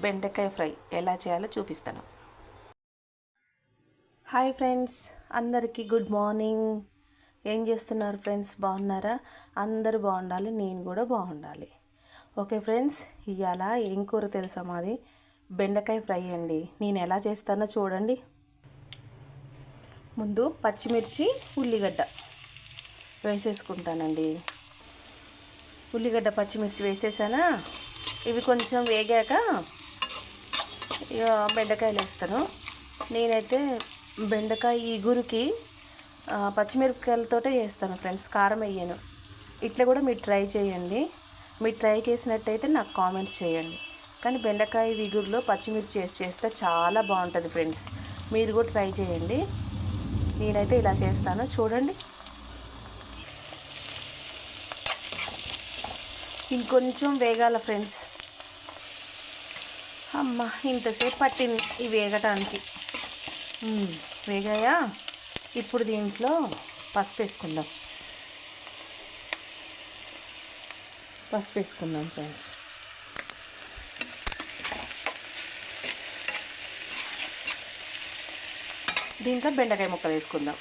బెండకాయ ఫ్రై ఎలా చేయాలో చూపిస్తాను. హాయ్ ఫ్రెండ్స్, అందరికీ గుడ్ మార్నింగ్. ఏం చేస్తున్నారు ఫ్రెండ్స్? బాగున్నారా? అందరూ బాగుండాలి, నేను కూడా బాగుండాలి. ఓకే ఫ్రెండ్స్, ఇవాళ ఏం కూర తెలుసా? మాది బెండకాయ ఫ్రై అండి. నేను ఎలా చేస్తానో చూడండి. ముందు పచ్చిమిర్చి, ఉల్లిగడ్డ వేసేసుకుంటానండి. ఉల్లిగడ్డ పచ్చిమిర్చి వేసేసానా? ఇవి కొంచెం వేగాక ఇక బెండకాయలు వేస్తాను. నేనైతే బెండకాయ ఇగురికి పచ్చిమిరపకాయలతోటే చేస్తాను ఫ్రెండ్స్, కారం వేయను. ఇట్లా కూడా మీరు ట్రై చేయండి. మీరు ట్రై చేసినట్టయితే నాకు కామెంట్స్ చేయండి. కానీ బెండకాయ ఇగురులో పచ్చిమిర్చి వేసి చేస్తే చాలా బాగుంటుంది ఫ్రెండ్స్. మీరు కూడా ట్రై చేయండి. నేనైతే ఇలా చేస్తాను, చూడండి. ఇంకొంచెం వేగాల ఫ్రెండ్స్. అమ్మ, ఇంతసేపు పట్టింది ఇవి వేగటానికి. వేగాయా? ఇప్పుడు దీంట్లో పసుపు వేసుకుందాం. ఫ్రెండ్స్. దీంట్లో బెండకాయ ముక్కలు వేసుకుందాం.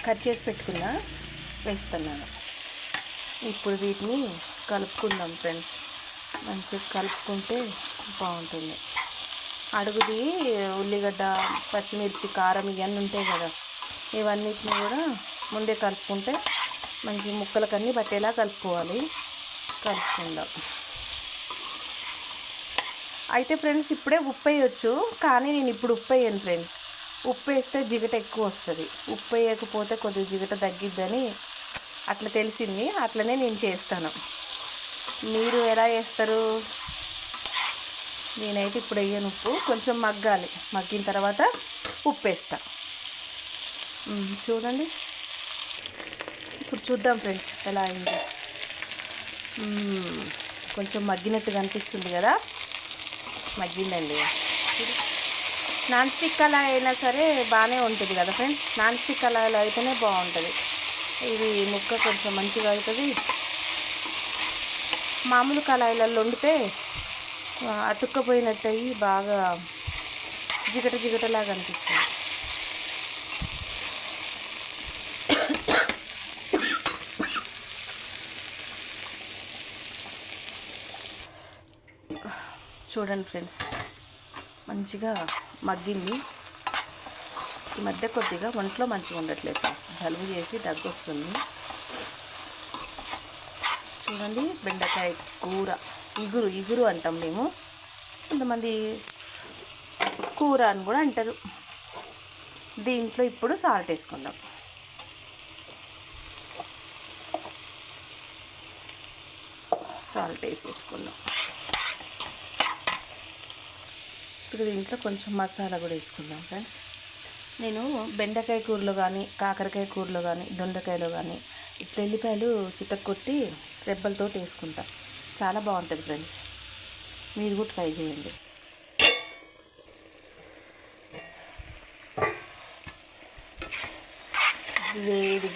కట్ చేసి పెట్టుకున్నా వేస్తున్నాను. ఇప్పుడు వీటిని కలుపుకుందాం ఫ్రెండ్స్. మంచిగా కలుపుకుంటే బాగుంటుంది. అడుగుది ఉల్లిగడ్డ, పచ్చిమిర్చి, కారం ఇవన్నీ ఉంటాయి కదా, ఇవన్నిటిని కూడా ముందే కలుపుకుంటే మంచి ముక్కలకన్నీ పట్టేలా కలుపుకోవాలి. కలుపుకుందాం. అయితే ఫ్రెండ్స్, ఇప్పుడే ఉప్పు వేయచ్చు, కానీ నేను ఇప్పుడు ఉప్పు వేయను ఫ్రెండ్స్. ఉప్పు వేస్తే జిగట ఎక్కువ వస్తుంది. ఉప్పు వేయకపోతే కొద్దిగా జిగట తగ్గిద్దని అట్లా తెలిసింది. అట్లనే నేను చేస్తాను. మీరు ఎలా చేస్తారు? నేనైతే ఇప్పుడు వేయను ఉప్పు. కొంచెం మగ్గాలి. మగ్గిన తర్వాత ఉప్పు వేస్తా. చూడండి. ఇప్పుడు చూద్దాం ఫ్రెండ్స్ ఎలా అయింది. కొంచెం మగ్గినట్టుగా అనిపిస్తుంది కదా. మగ్గిందండి. నాన్ స్టిక్ కళాయి అయినా సరే బాగానే ఉంటుంది కదా ఫ్రెండ్స్. నాన్ స్టిక్ కళాయిలో అయితేనే బాగుంటుంది. ఇది ముక్క కొంచెం మంచిగా అవుతుంది. మామూలు కళాయిలలో వండితే అతుక్కపోయినట్టు అయ్యి బాగా జిగటలాగా అనిపిస్తుంది. చూడండి ఫ్రెండ్స్, మంచిగా మగ్గింది. ఈ మధ్య కొద్దిగా ఒంట్లో మంచిగా ఉండట్లేదు ఫ్రెండ్స్. జలుబు చేసి దగ్గు వస్తుంది. చూడండి, బెండకాయ కూర ఇగురు అంటాం మేము. కొంతమంది కూర అని కూడా అంటారు. దీంట్లో ఇప్పుడు సాల్ట్ వేసుకుందాం. సాల్ట్ వేసేసుకుందాం. ఇప్పుడు దీంట్లో కొంచెం మసాలా కూడా వేసుకుందాం ఫ్రెండ్స్. నేను బెండకాయ కూరలో కానీ, కాకరకాయ కూరలో కానీ, దొండకాయలో కానీ ఇట్లా ఎల్లిపాయలు చితక్కొట్టి రెబ్బలతో వేసుకుంటా. చాలా బాగుంటుంది ఫ్రెండ్స్. మీరు కూడా ట్రై చేయండి.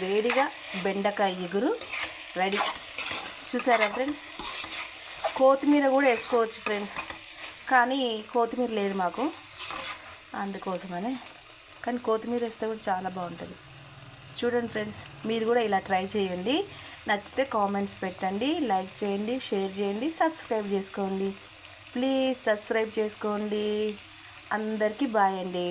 వేడిగా బెండకాయ ఇగురు రెడీ. చూసారా ఫ్రెండ్స్? కొత్తిమీర కూడా వేసుకోవచ్చు ఫ్రెండ్స్, కానీ కొత్తిమీర లేదు మాకు, అందుకోసమనే. కానీ కొత్తిమీర వేస్తే కూడా చాలా బాగుంటుంది. చూడండి ఫ్రెండ్స్, మీరు కూడా ఇలా ట్రై చేయండి. నచ్చితే కామెంట్స్ పెట్టండి, లైక్ చేయండి, షేర్ చేయండి, సబ్స్క్రైబ్ చేసుకోండి. ప్లీజ్ సబ్స్క్రైబ్ చేసుకోండి. అందరికీ బాయ్ అండి.